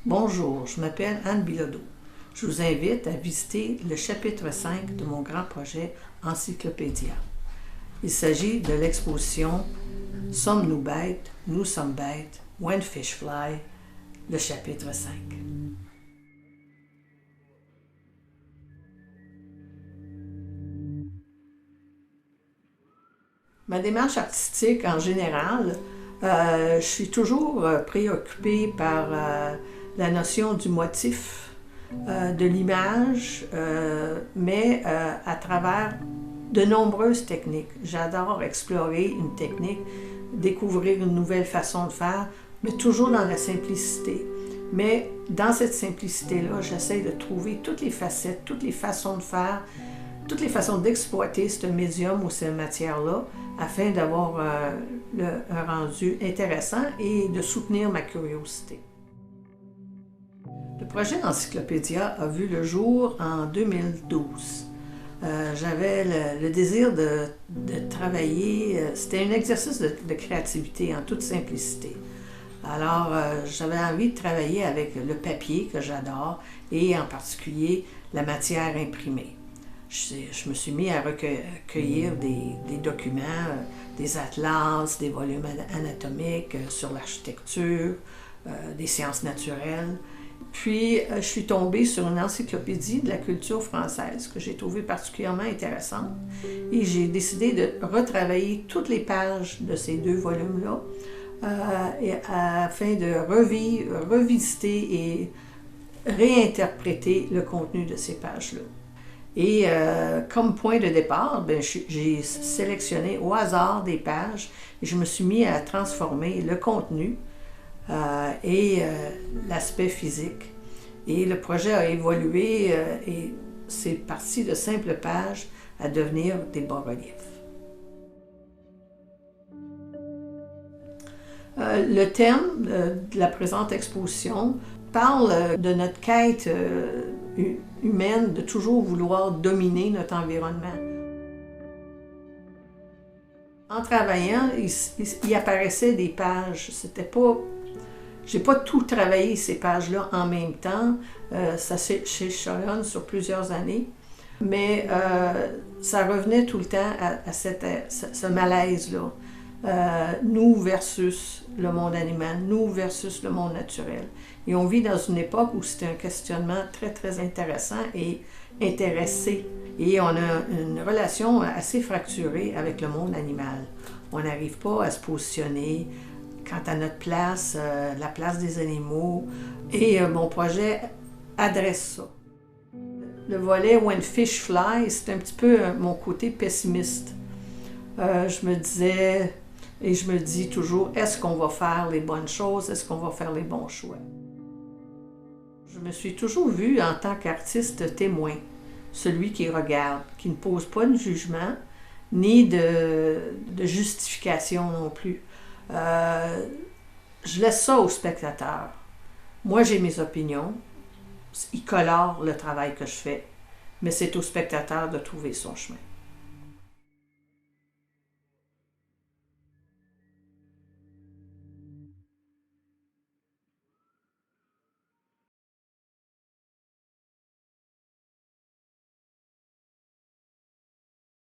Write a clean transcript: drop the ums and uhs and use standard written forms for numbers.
Bonjour, je m'appelle Anne Bilodeau. Je vous invite à visiter le chapitre 5 de mon grand projet Encyclopédia. Il s'agit de l'exposition Sommes-nous bêtes? Nous sommes bêtes. When Fish Fly, le chapitre 5. Ma démarche artistique en général, je suis toujours préoccupée par la notion du motif, de l'image, mais à travers de nombreuses techniques. J'adore explorer une technique, découvrir une nouvelle façon de faire, mais toujours dans la simplicité. Mais dans cette simplicité-là, j'essaie de trouver toutes les facettes, toutes les façons de faire, toutes les façons d'exploiter ce médium ou cette matière-là afin d'avoir un rendu intéressant et de soutenir ma curiosité. Le projet Encyclopédia a vu le jour en 2012. J'avais le désir de travailler, c'était un exercice de créativité en toute simplicité. Alors, j'avais envie de travailler avec le papier que j'adore et en particulier la matière imprimée. Je me suis mis à recueillir des documents, des atlas, des volumes anatomiques sur l'architecture, des sciences naturelles. Puis, je suis tombée sur une encyclopédie de la culture française que j'ai trouvée particulièrement intéressante et j'ai décidé de retravailler toutes les pages de ces deux volumes-là afin de revisiter et réinterpréter le contenu de ces pages-là. Et comme point de départ, j'ai sélectionné au hasard des pages et je me suis mis à transformer le contenu et l'aspect physique. Et le projet a évolué et c'est parti de simples pages à devenir des bas-reliefs. Le thème de la présente exposition parle de notre quête humaine de toujours vouloir dominer notre environnement. En travaillant, il apparaissait des pages. J'ai pas tout travaillé ces pages-là en même temps. Ça s'échelonne sur plusieurs années. Mais ça revenait tout le temps à ce malaise-là. Nous versus le monde animal, nous versus le monde naturel. Et on vit dans une époque où c'est un questionnement très, très intéressant et intéressé. Et on a une relation assez fracturée avec le monde animal. On n'arrive pas à se positionner quant à notre place, la place des animaux. Et mon projet adresse ça. Le volet When Fish Fly, c'est un petit peu mon côté pessimiste. Je me disais, et je me dis toujours, est-ce qu'on va faire les bonnes choses? Est-ce qu'on va faire les bons choix? Je me suis toujours vue en tant qu'artiste témoin, celui qui regarde, qui ne pose pas de jugement, ni de justification non plus. Je laisse ça aux spectateurs. Moi, j'ai mes opinions. Ils colorent le travail que je fais, mais c'est au spectateur de trouver son chemin.